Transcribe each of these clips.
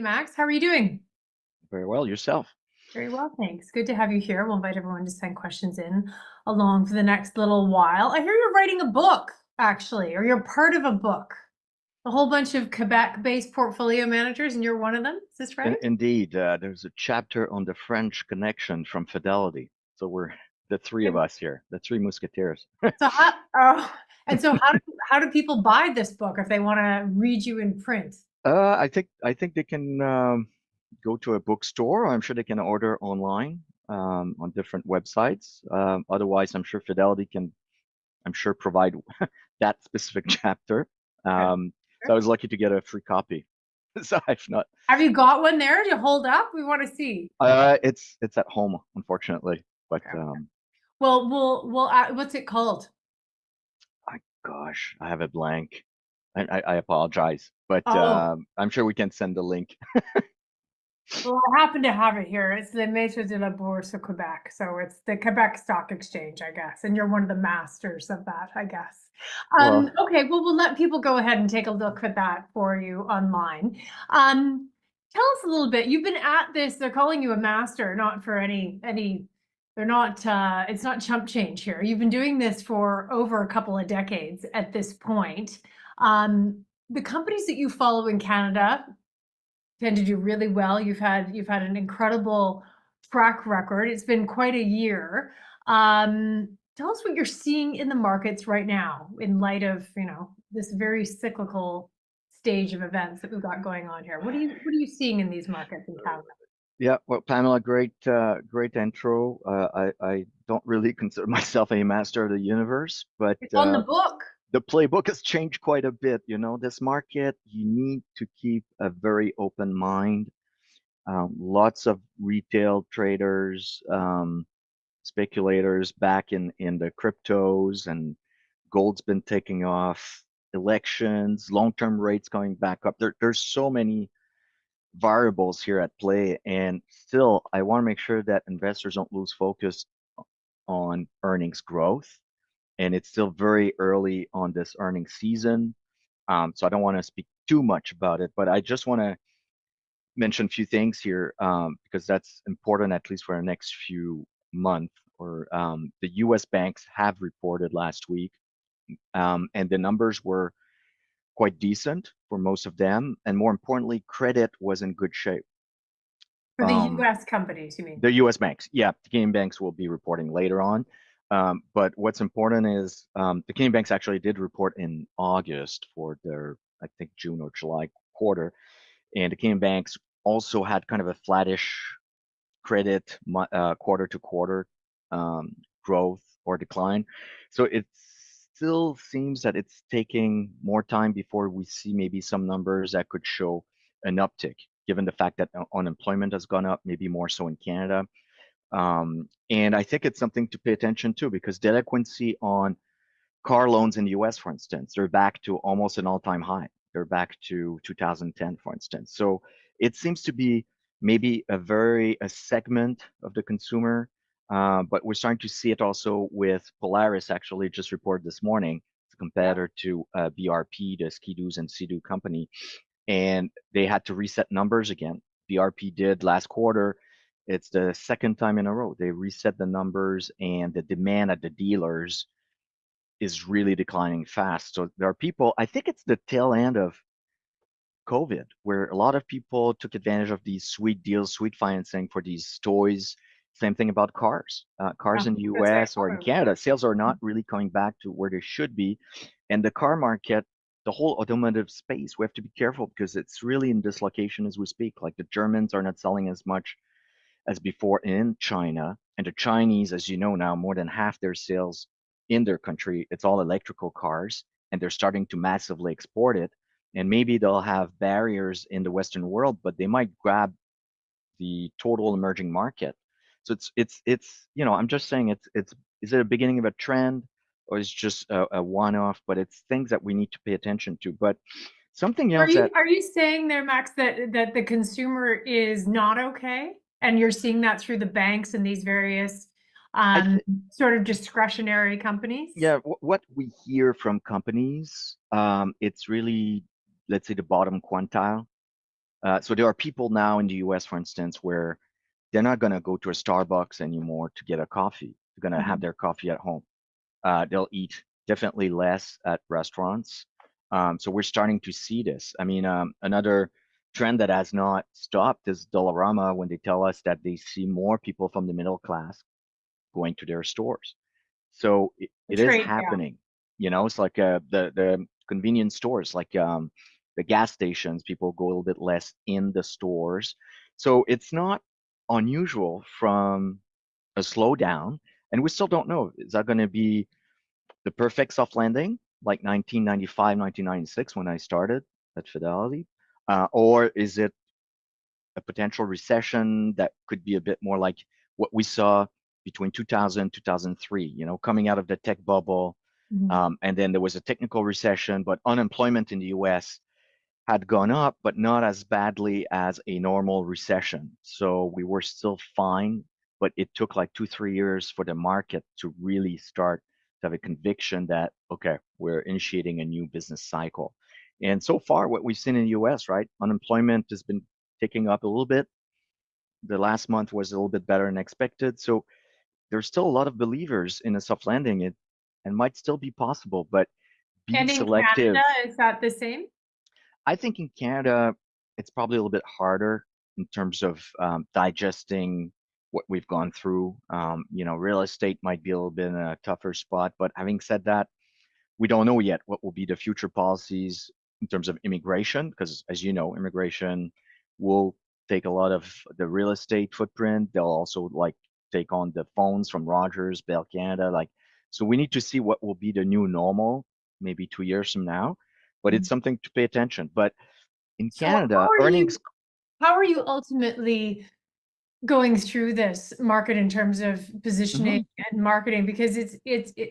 you, Max. How are you doing? Very well, yourself. Very well, thanks. Good to have you here. We'll invite everyone to send questions in along for the next little while. I hear you're writing a book, actually, or you're part of a book. A whole bunch of Quebec-based portfolio managers, and you're one of them. Is this right? Indeed, there's a chapter on the French connection from Fidelity. So we're the three of us here, the three musketeers. So how do people buy this book if they want to read you in print? I think they can go to a bookstore. I'm sure they can order online on different websites. Otherwise, I'm sure Fidelity can, I'm sure, provide that specific chapter. Okay. So I was lucky to get a free copy. So I've not. Have you got one there to hold up? We want to see. It's at home, unfortunately. But Okay. Well, we'll what's it called? gosh, I have a blank. I apologize, but Oh, I'm sure we can send the link. well, I happen to have it here. It's the Maître de la Bourse of Quebec. So it's the Quebec Stock Exchange, I guess. And you're one of the masters of that, I guess. Well, Okay, well, we'll let people go ahead and take a look at that for you online. Um, Tell us a little bit. You've been at this, they're calling you a master, not for they're not it's not chump change here. You've been doing this for over a couple of decades at this point. The companies that you follow in Canada tend to do really well. You've had an incredible track record. It's been quite a year. Tell us what you're seeing in the markets right now in light of, this very cyclical stage of events that we've got going on here. What are you seeing in these markets in Canada? yeah, well, Pamela, great intro. I don't really consider myself a master of the universe, but It's on the book. the playbook has changed quite a bit. You know, this market, you need to keep a very open mind. Lots of retail traders, speculators back in the cryptos, and gold's been taking off. Elections, long-term rates going back up. There's so many variables here at play, and still, I want to make sure that investors don't lose focus on earnings growth. And it's still very early on this earnings season, so I don't want to speak too much about it. But I just want to mention a few things here because that's important, at least for the next few months. Or the U.S. banks have reported last week, and the numbers were quite decent for most of them. And more importantly, credit was in good shape. For the Um, US companies, you mean? the U.S. banks, yeah, the Canadian banks will be reporting later on. But what's important is the Canadian banks actually did report in August for their, I think, June or July quarter. And the Canadian banks also had kind of a flattish credit quarter to quarter growth or decline. So it still seems that it's taking more time before we see maybe some numbers that could show an uptick, given the fact that unemployment has gone up, maybe more so in Canada. And I think it's something to pay attention to because delinquency on car loans in the US, for instance, they're back to almost an all-time high. They're back to 2010, for instance. So it seems to be maybe a segment of the consumer, but we're starting to see it also with Polaris. Actually, just reported this morning. It's a Yeah. competitor to BRP, the Ski-Doos and Sea-Doo company, and they had to reset numbers again. BRP did last quarter. It's the second time in a row they reset the numbers, and the demand at the dealers is really declining fast. So there are people, I think it's the tail end of COVID, where a lot of people took advantage of these sweet deals, sweet financing for these toys. Same thing about cars. Yeah, Cars in the that's very US or in common. Canada, sales are not really coming back to where they should be. And the car market, the whole automotive space, we have to be careful because it's really in dislocation as we speak. Like the Germans are not selling as much as before in China. And the Chinese, as you know now, more than half their sales in their country, it's all electrical cars, and they're starting to massively export it. And maybe they'll have barriers in the Western world, but they might grab the total emerging market. So I'm just saying it's is it a beginning of a trend or is just a one-off? But it's things that we need to pay attention to. But something Are else you that are you saying there, Max, that the consumer is not okay? And you're seeing that through the banks and these various I um, think sort of discretionary companies? yeah, what we hear from companies, it's really, let's say, the bottom quintile. So there are people now in the US, for instance, where they're not going to go to a Starbucks anymore to get a coffee. They're going to have Mhm. their coffee at home. They'll eat definitely less at restaurants. So we're starting to see this. I mean, another trend that has not stopped is Dollarama when they tell us that they see more people from the middle class going to their stores. So The it is trade down. happening. You know, it's like the convenience stores, like the gas stations. People go a little bit less in the stores, so it's not unusual from a slowdown. And we still don't know, is that going to be the perfect soft landing like 1995, 1996 when I started at Fidelity, or is it a potential recession that could be a bit more like what we saw between 2000 2003, you know, coming out of the tech bubble. Mhm. And then there was a technical recession, but unemployment in the US had gone up, but not as badly as a normal recession. So we were still fine, but it took like 2, 3 years for the market to really start to have a conviction that, okay, we're initiating a new business cycle. And so far, what we've seen in the US, right? Unemployment has been ticking up a little bit. The last month was a little bit better than expected. So there's still a lot of believers in a soft landing. It and might still be possible, but be And in Canada, selective. is that the same? I think in Canada, it's probably a little bit harder in terms of digesting what we've gone through. You know, real estate might be a little bit in a tougher spot, but having said that, we don't know yet what will be the future policies in terms of immigration, because as you know, immigration will take a lot of the real estate footprint. They'll also like take on the phones from Rogers, Bell Canada, like so we need to see what will be the new normal maybe 2 years from now, but it's Mhm. something to pay attention. But in So Canada, earnings, how are you ultimately going through this market in terms of positioning mhm, and marketing? Because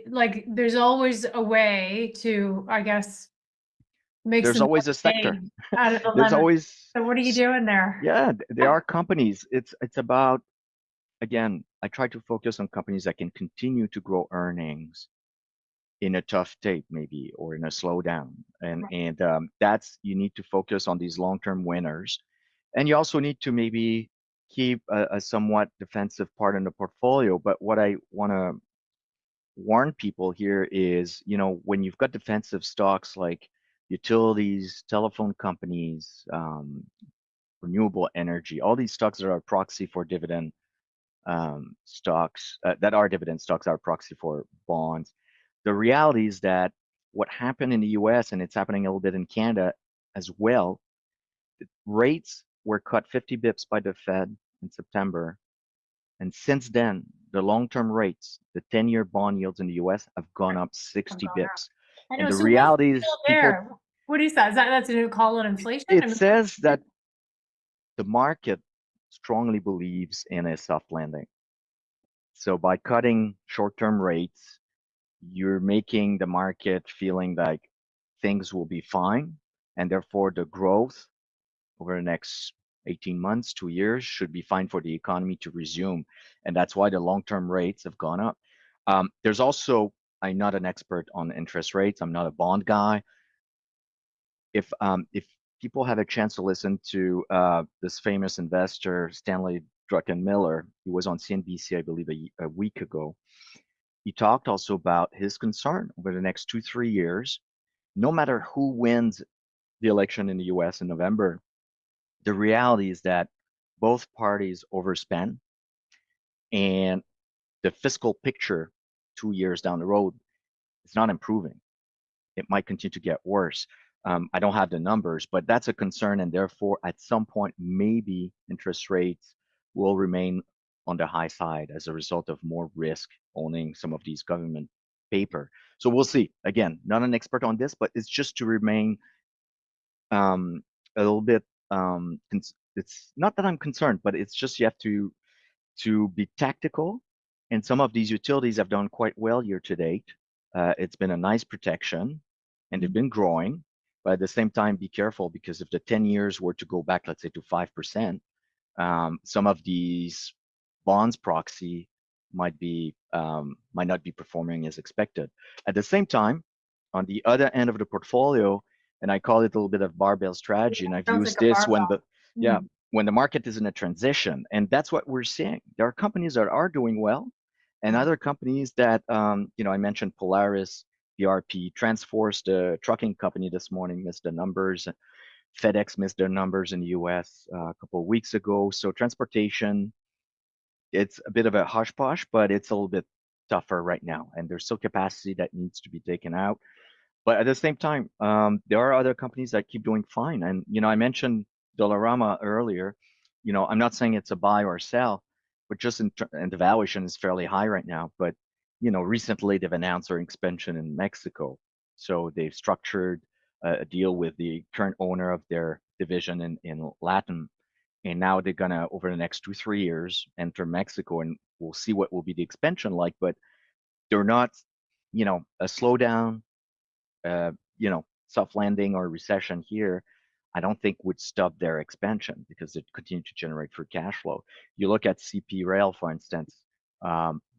like there's always a way to, I guess, make there's some always a sector. lemonade out of the There's lemon. always, So what are you doing there? yeah, there are companies. It's about, again, I try to focus on companies that can continue to grow earnings in a tough tape maybe or in a slowdown, and that's, you need to focus on these long-term winners, and you also need to maybe keep a somewhat defensive part in the portfolio. But what I want to warn people here is, you know, when you've got defensive stocks like utilities, telephone companies, renewable energy, all these stocks that are a proxy for dividend stocks, that are dividend stocks, are a proxy for bonds. The reality is that what happened in the US, and it's happening a little bit in Canada as well, rates were cut 50 bips by the Fed in September. And since then, the long-term rates, the 10-year bond yields in the US have gone up I've 60 gone up. bips. I And know. the So what's reality still is people, there? What is that? Is that's a new call on inflation? I it mean, says that the market strongly believes in a soft landing. So by cutting short-term rates, you're making the market feeling like things will be fine, and therefore the growth over the next 18 months, 2 years should be fine for the economy to resume. And that's why the long-term rates have gone up. There's also, I'm not an expert on interest rates. I'm not a bond guy. If people have a chance to listen to this famous investor, Stanley Druckenmiller, he was on CNBC, I believe, a week ago. He talked also about his concern over the next 2, 3 years. No matter who wins the election in the US in November, the reality is that both parties overspend, and the fiscal picture 2 years down the road is not improving. It might continue to get worse. I don't have the numbers, but that's a concern. And therefore, at some point, maybe interest rates will remain on the high side as a result of more risk owning some of these government paper. So we'll see. Again, not an expert on this, but it's just to remain a little bit. It's not that I'm concerned, but it's just you have to be tactical. And some of these utilities have done quite well year to date. It's been a nice protection, and they've been growing. But at the same time, be careful, because if the 10 years were to go back, let's say, to 5%, some of these bonds proxy might not be performing as expected. At the same time, on the other end of the portfolio, and I call it a little bit of barbell strategy, and I've sounds like used a this when the barbell. Yeah, Mm. when the market is in a transition, and that's what we're seeing. There are companies that are doing well, and Mm. other companies that, I mentioned Polaris, BRP, Transforce, the trucking company this morning missed the numbers. FedEx missed their numbers in the US a couple of weeks ago. So transportation, it's a bit of a hush posh, but it's a little bit tougher right now. And there's still capacity that needs to be taken out. But at the same time, there are other companies that keep doing fine. And, I mentioned Dollarama earlier. I'm not saying it's a buy or sell, but just and the valuation is fairly high right now. But, recently they've announced their expansion in Mexico. So they've structured a deal with the current owner of their division in Latin. And now they're going to, over the next 2, 3 years, enter Mexico, and we'll see what will be the expansion like. But they're not, a slowdown, uh, soft landing or recession here, I don't think would stop their expansion because it continue to generate free cash flow. You look at CP Rail, for instance,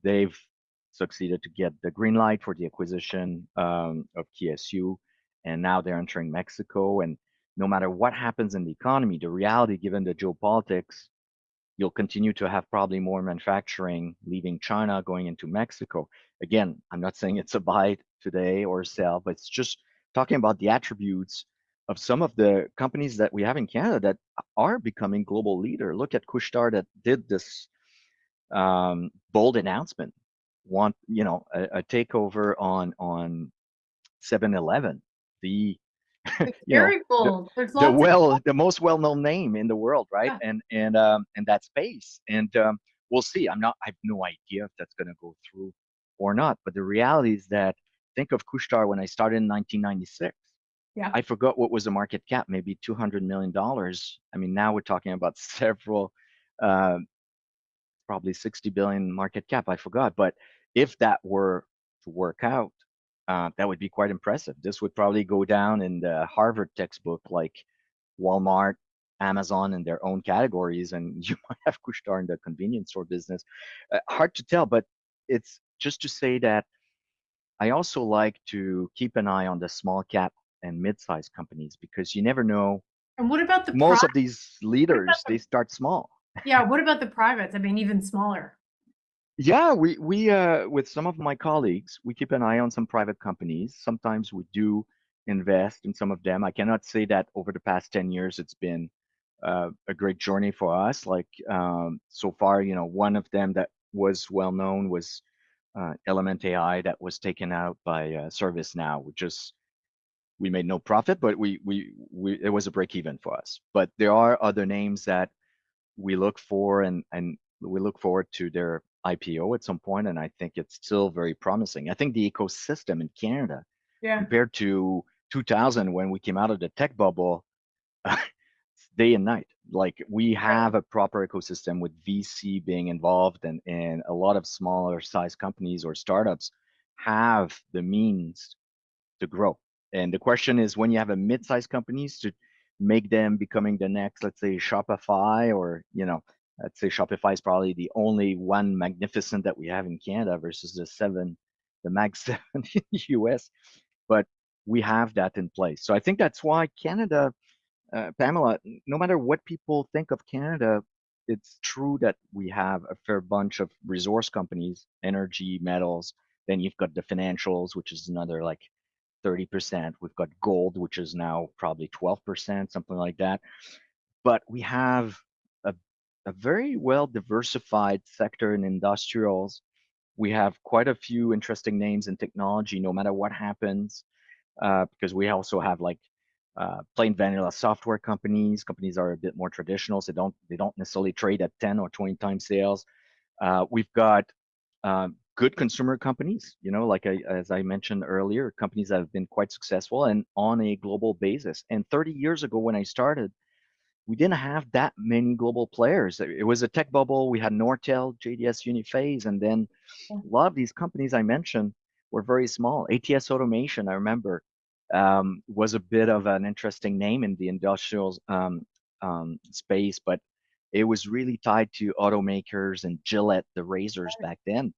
they've succeeded to get the green light for the acquisition of KSU, and now they're entering Mexico. And no matter what happens in the economy, the reality, given the geopolitics, you'll continue to have probably more manufacturing leaving China going into Mexico. Again, I'm not saying it's a buy today or sell, but it's just talking about the attributes of some of the companies that we have in Canada that are becoming global leader. Look at Couche-Tard that did this bold announcement, want a takeover on 7-Eleven, the It's you know very the bold. There's lots of, the most well-known name in the world, right? yeah. And that space. And we'll see. I have no idea if that's going to go through or not. But the reality is that, think of Couche-Tard when I started in 1996. Yeah. I forgot what was the market cap, maybe $200 million. I mean, now we're talking about several, uh, probably 60 billion market cap. I forgot. But if that were to work out, that would be quite impressive. This would probably go down in the Harvard textbook, like Walmart, Amazon in their own categories, and you might have Couche-Tard in the convenience store business. Hard to tell, but it's just to say that I also like to keep an eye on the small cap and mid-sized companies because you never know. And what about the Most of private? these What about leaders, they the, start small. yeah, what about the privates? I mean, even smaller. Yeah, we with some of my colleagues, we keep an eye on some private companies. Sometimes we do invest in some of them. I cannot say that over the past 10 years it's been a great journey for us. Like so far, one of them that was well known was Element AI that was taken out by ServiceNow, which is we made no profit, but we it was a break even for us. But there are other names that we look for, and we look forward to their IPO at some point, and I think it's still very promising. I think the ecosystem in Canada Yeah. compared to 2000 when we came out of the tech bubble, day and night. Like we have a proper ecosystem with VC being involved, and a lot of smaller size companies or startups have the means to grow. And the question is, when you have a mid-sized companies, to make them becoming the next, let's say Shopify, or let's say Shopify is probably the only one magnificent that we have in Canada versus the Mag 7 in the US. But we have that in place. So I think that's why Canada, Pamela, no matter what people think of Canada, it's true that we have a fair bunch of resource companies, energy, metals. Then you've got the financials, which is another like 30%. We've got gold, which is now probably 12%, something like that. But we have a, a very well diversified sector in industrials. We have quite a few interesting names in technology, no matter what happens, because we also have like plain vanilla software companies. Companies are a bit more traditional, so they don't necessarily trade at 10 or 20 times sales. We've got good consumer companies, like as I mentioned earlier, companies that have been quite successful and on a global basis. And 30 years ago, when I started, we didn't have that many global players. It was a tech bubble. We had Nortel, JDS Uniphase, and then a lot of these companies I mentioned were very small. ATS Automation, I remember, was a bit of an interesting name in the industrial space, but it was really tied to automakers and Gillette, the razors back then.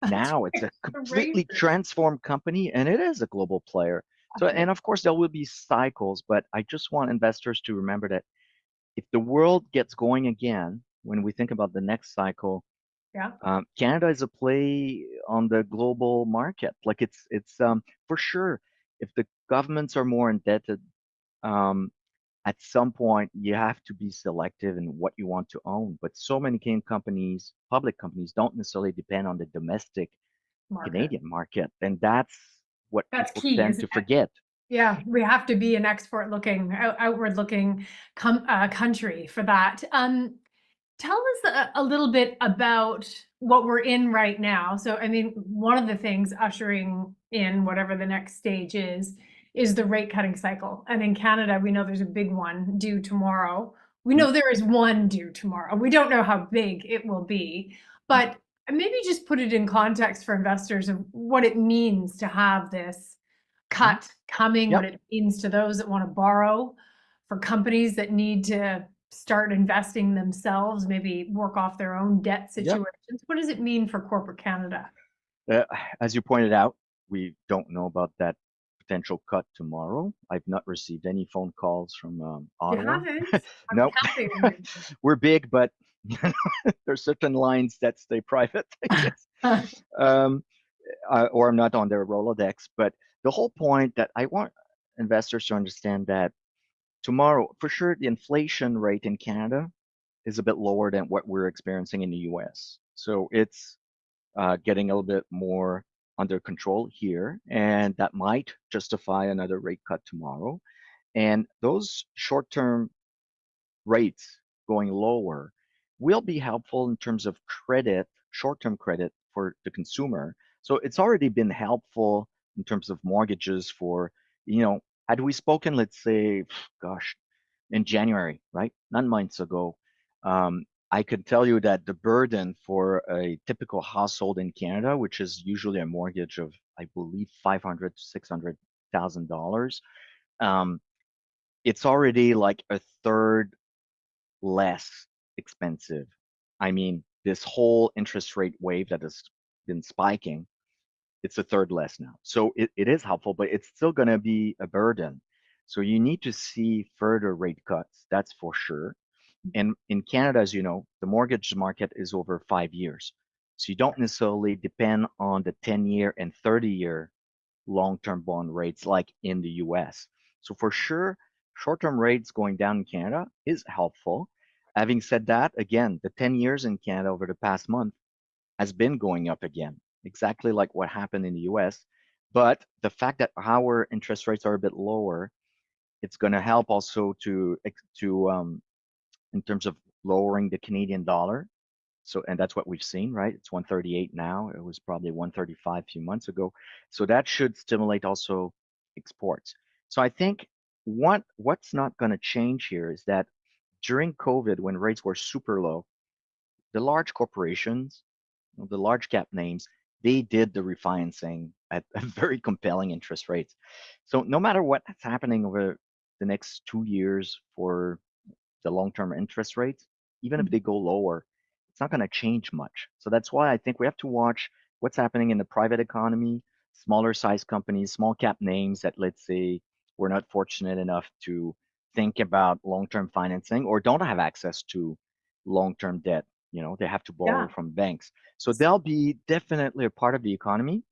That's Now it's right. a The completely razors. transformed company, and it is a global player. So, and of course, there will be cycles, but I just want investors to remember that if the world gets going again, when we think about the next cycle, Yeah, Canada is a play on the global market. Like it's for sure. If the governments are more indebted, um, at some point you have to be selective in what you want to own. But so many Canadian companies, public companies, don't necessarily depend on the domestic market. Canadian market, and that's what That's people key, tend isn't to it? forget. Yeah, we have to be an export looking, outward looking country for that. Tell us a little bit about what we're in right now. So, I mean, one of the things ushering in whatever the next stage is the rate cutting cycle. And in Canada, we know there's a big one due tomorrow. We Mhm. know there is one due tomorrow. We don't know how big it will be, but maybe just put it in context for investors of what it means to have this Mhm. cut coming, what Yep, it means to those that want to borrow, for companies that need to start investing themselves, maybe work off their own debt yep. situations. What does it mean for corporate Canada? Uh, as you pointed out, we don't know about that potential cut tomorrow. I've not received any phone calls from You Ottawa. haven't? I'm Nope. counting on We're big, but there's certain lines that stay private, I guess. you. Um, or I'm not on their Rolodex. But the whole point that I want investors to understand that tomorrow, for sure, the inflation rate in Canada is a bit lower than what we're experiencing in the US. So it's getting a little bit more under control here, and that might justify another rate cut tomorrow. And those short-term rates going lower will be helpful in terms of credit, short-term credit for the consumer. So it's already been helpful in terms of mortgages for, had we spoken, let's say, gosh, in January, right? 9 months ago, I could tell you that the burden for a typical household in Canada, which is usually a mortgage of, I believe, 500 to $600,000, um, it's already like a third less expensive. I mean, this whole interest rate wave that has been spiking, it's a third less now. So it is helpful, but it's still going to be a burden. So you need to see further rate cuts, that's for sure. And in Canada, as you know, the mortgage market is over 5 years. So you don't necessarily depend on the 10-year and 30-year long-term bond rates like in the US. So for sure, short-term rates going down in Canada is helpful. Having said that, again, the 10 years in Canada over the past month has been going up again, exactly like what happened in the US. But the fact that our interest rates are a bit lower, it's going to help also to in terms of lowering the Canadian dollar. So, and that's what we've seen, right? It's 138 now. It was probably 135 a few months ago. So that should stimulate also exports. So I think what's not going to change here is that during COVID, when rates were super low, the large corporations, the large cap names, they did the refinancing at very compelling interest rates. So no matter what's happening over the next 2 years for the long-term interest rates, even if they go lower, it's not going to change much. So that's why I think we have to watch what's happening in the private economy, smaller size companies, small cap names that, let's say, we're not fortunate enough to think about long-term financing or don't have access to long-term debt. They have to borrow Yeah. from banks. So they'll be definitely a part of the economy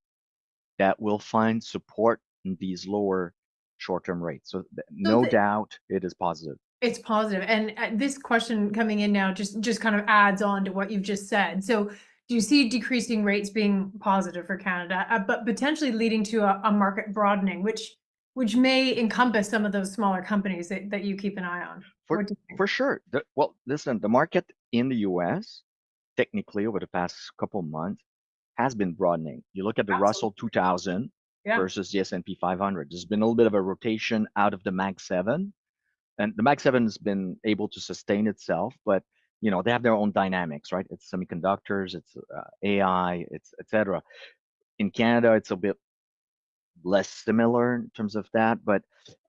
that will find support in these lower short-term rates. So So no doubt it is positive. it's positive. And this question coming in now just kind of adds on to what you've just said. So do you see decreasing rates being positive for Canada, but potentially leading to a market broadening, which may encompass some of those smaller companies that you keep an eye on? For What do you think? for sure. Well, listen, the market in the US, technically over the past couple months, has been broadening. You look at the Russell Absolutely. 2000 Yeah. versus the S&P 500. There's been a little bit of a rotation out of the Mag 7, and the Mag 7 has been able to sustain itself, but they have their own dynamics, right? It's semiconductors, it's AI, it's etc. In Canada, it's a bit less similar in terms of that, but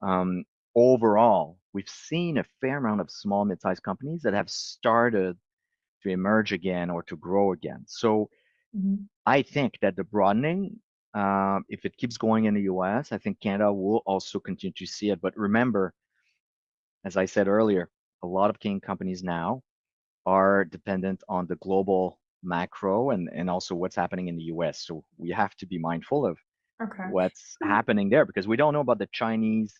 um, overall, we've seen a fair amount of small, mid-sized companies that have started to emerge again or to grow again. So Mhm. I think that the broadening, if it keeps going in the US, I think Canada will also continue to see it. But remember, as I said earlier, a lot of Canadian companies now are dependent on the global macro and also what's happening in the US. So we have to be mindful of Okay. what's So happening there because we don't know about the Chinese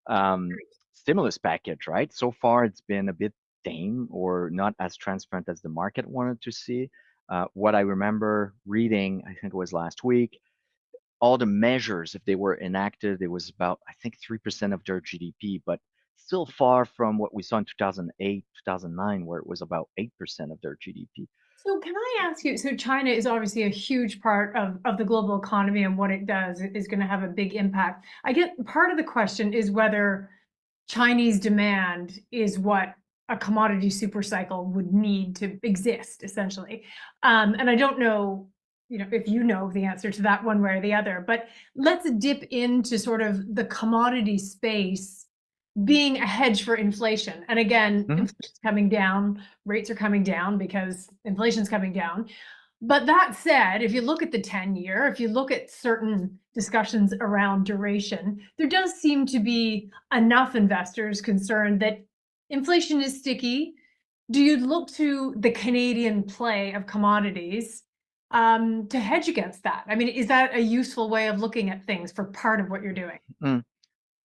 um, stimulus package, right? So far, it's been a bit tame or not as transparent as the market wanted to see. What I remember reading, I think it was last week, all the measures, if they were enacted, it was about, I think, 3% of their GDP, but still far from what we saw in 2008, 2009, where it was about 8% of their GDP. So can I ask you, so China is obviously a huge part of the global economy and what it does is going to have a big impact. I get part of the question is whether Chinese demand is what a commodity super cycle would need to exist, essentially. And I don't know, if you know the answer to that one way or the other, but let's dip into sort of the commodity space being a hedge for inflation. And again, Mhm. inflation's coming down, rates are coming down because inflation's coming down. But that said, if you look at the 10-year, if you look at certain discussions around duration, there does seem to be enough investors concerned that inflation is sticky. Do you look to the Canadian play of commodities to hedge against that? I mean, is that a useful way of looking at things for part of what you're doing? Mm.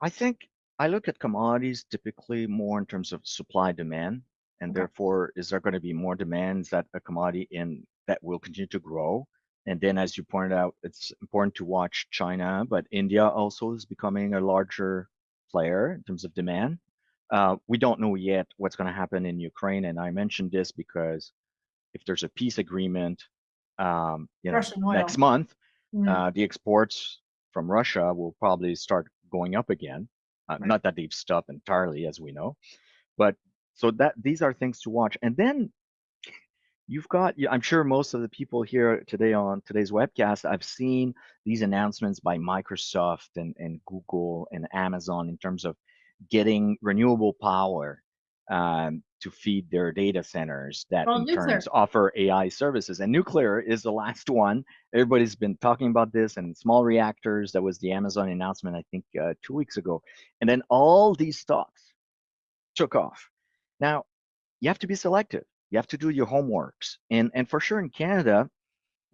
I think I look at commodities typically more in terms of supply demand, and Okay. therefore, is there going to be more demand? Is that a commodity in that will continue to grow? And then, as you pointed out, it's important to watch China, but India also is becoming a larger player in terms of demand. We don't know yet what's going to happen in Ukraine, and I mentioned this because if there's a peace agreement, Russian oil. next month, Mm, the exports from Russia will probably start going up again. right. Not that they've stopped entirely, as we know, but so that these are things to watch. And then you've got, I'm sure most of the people here today on today's webcast, I've seen these announcements by Microsoft and Google and Amazon in terms of getting renewable power to feed their data centers that Well, in nuclear. turns offer AI services. And nuclear is the last one. Everybody's been talking about this and small reactors. That was the Amazon announcement, I think, 2 weeks ago. And then all these stocks took off. Now, you have to be selective. You have to do your homeworks. And for sure in Canada,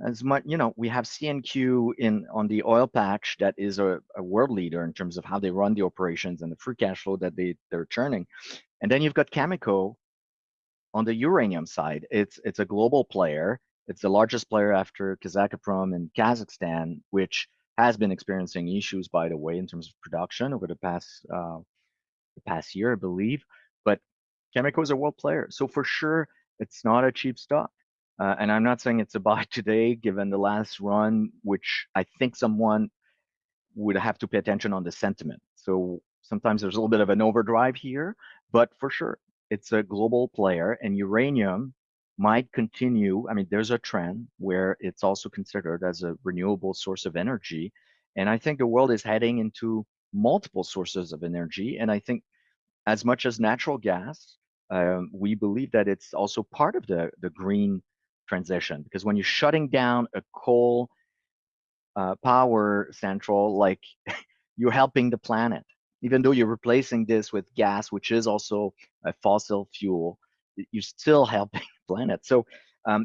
as much, we have CNQ in on the oil patch that is a world leader in terms of how they run the operations and the free cash flow that they're churning. And then you've got Cameco on the uranium side. It's a global player. It's the largest player after Kazatomprom in Kazakhstan, which has been experiencing issues, by the way, in terms of production over the past year, I believe. But Cameco is a world player. So for sure, it's not a cheap stock. And I'm not saying it's a buy today, given the last run, which I think someone would have to pay attention on the sentiment. So sometimes there's a little bit of an overdrive here, but for sure, it's a global player, and uranium might continue. I mean, there's a trend where it's also considered as a renewable source of energy. And I think the world is heading into multiple sources of energy. And I think as much as natural gas, we believe that it's also part of the green transition because when you're shutting down a coal power central, like you're helping the planet, even though you're replacing this with gas, which is also a fossil fuel, you're still helping the planet. So,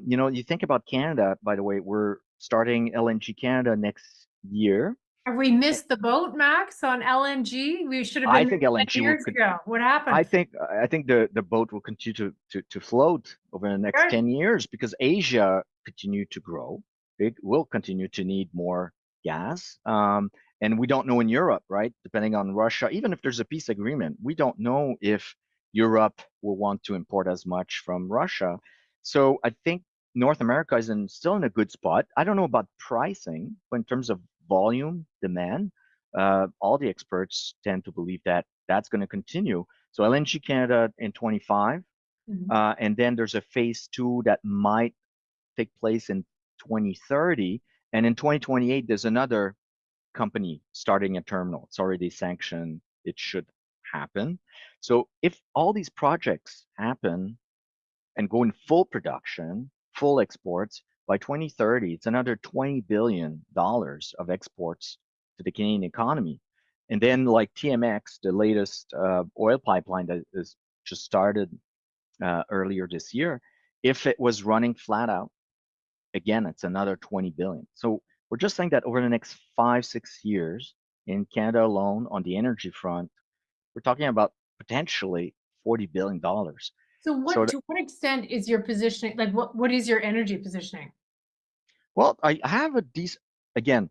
you think about Canada, by the way, we're starting LNG Canada next year. Have we missed the boat, Max, on LNG? We should have I been there think 10 LNG will years ago. What I happened? think I think the boat will continue to float over the next Good. 10 years because Asia continue to grow. It will continue to need more gas. And we don't know in Europe, right? Depending on Russia, even if there's a peace agreement, we don't know if Europe will want to import as much from Russia. So I think North America is still in a good spot. I don't know about pricing, but in terms of volume, demand, all the experts tend to believe that that's going to continue. So LNG Canada in 25, Mhm. and then there's a phase two that might take place in 2030, and in 2028 there's another company starting a terminal. It's already sanctioned. It should happen. So if all these projects happen and go in full production, full exports, by 2030, it's another $20 billion of exports to the Canadian economy. And then, like TMX, the latest oil pipeline that is just started earlier this year. If it was running flat out, again, it's another 20 billion. So we're just saying that over the next 5, 6 years in Canada alone on the energy front, we're talking about potentially $40 billion. So So, to what extent is your positioning, like what is your energy positioning? well, I have a decent, again,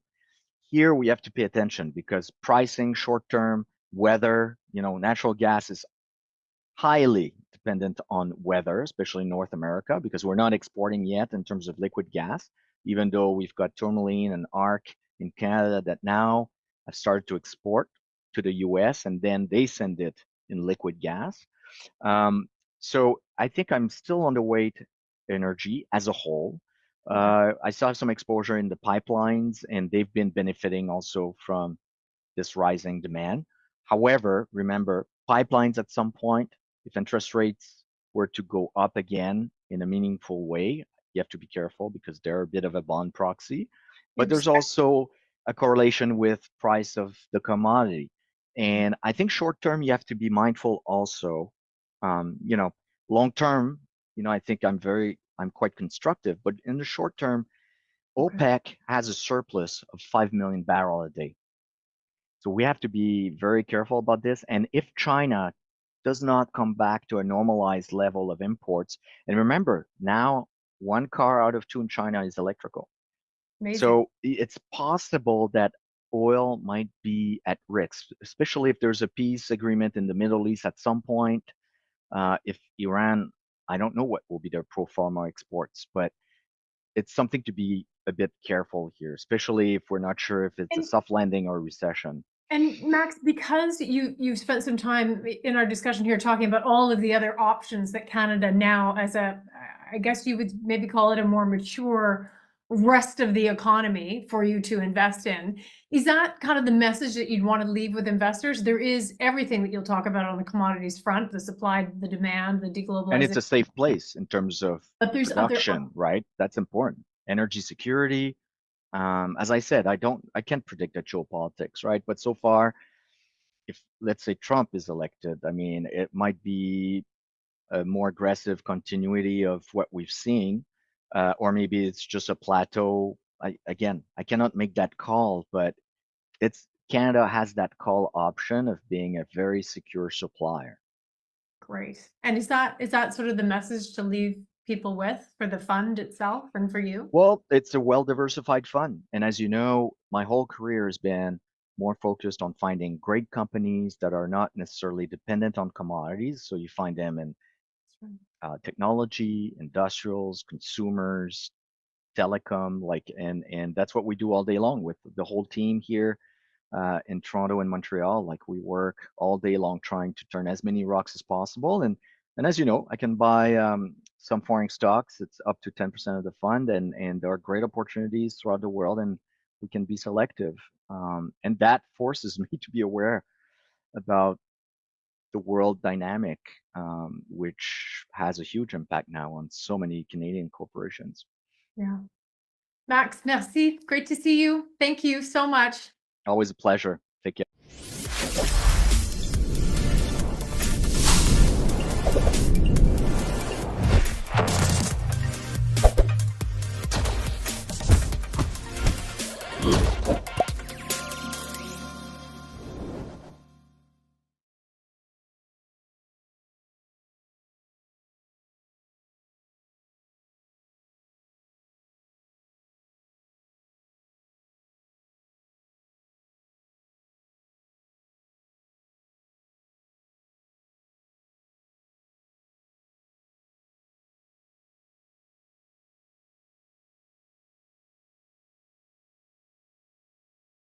here we have to pay attention because pricing, short term, weather, natural gas is highly dependent on weather, especially in North America, because we're not exporting yet in terms of liquid gas, even though we've got Tourmaline and ARC in Canada that now have started to export to the US and then they send it in liquid gas. So I think I'm still underweight energy as a whole. I still have some exposure in the pipelines, and they've been benefiting also from this rising demand. However, remember, pipelines at some point, if interest rates were to go up again in a meaningful way, you have to be careful because they're a bit of a bond proxy. But there's also a correlation with price of the commodity. And I think short term, you have to be mindful also. Long term, I think I'm quite constructive, but in the short term, OPEC has a surplus of 5 million barrel a day. So we have to be very careful about this. And if China does not come back to a normalized level of imports, and remember, now 1 car out of 2 in China is electrical. Amazing. So it's possible that oil might be at risk, especially if there's a peace agreement in the Middle East at some point. If Iran, I don't know what will be their pro forma exports, but it's something to be a bit careful here, especially if we're not sure if it's a soft landing or a recession. And Max, because you've spent some time in our discussion here talking about all of the other options that Canada now, as I guess you would maybe call it a more mature rest of the economy for you to invest in. Is that kind of the message that you'd want to leave with investors? There is everything that you'll talk about on the commodities front, the supply, the demand, the deglobalization. And it's a safe place in terms of production, right? That's important. Energy security. As I said, I can't predict the geopolitics, right? But so far, if let's say Trump is elected, I mean, it might be a more aggressive continuity of what we've seen, or maybe it's just a plateau. Again, I cannot make that call, but Canada has that call option of being a very secure supplier. Great. And is that sort of the message to leave people with for the fund itself and for you? Well, it's a well-diversified fund. And as you know, my whole career has been more focused on finding great companies that are not necessarily dependent on commodities. So you find them in technology, industrials, consumers, telecom, and that's what we do all day long with the whole team here in Toronto and Montreal. Like we work all day long trying to turn as many rocks as possible. And as you know, I can buy some foreign stocks. It's up to 10% of the fund, and there are great opportunities throughout the world, and we can be selective. And that forces me to be aware about the world dynamic, which has a huge impact now on so many Canadian corporations. Yeah. Max, merci. Great to see you. Thank you so much. Always a pleasure. Take care.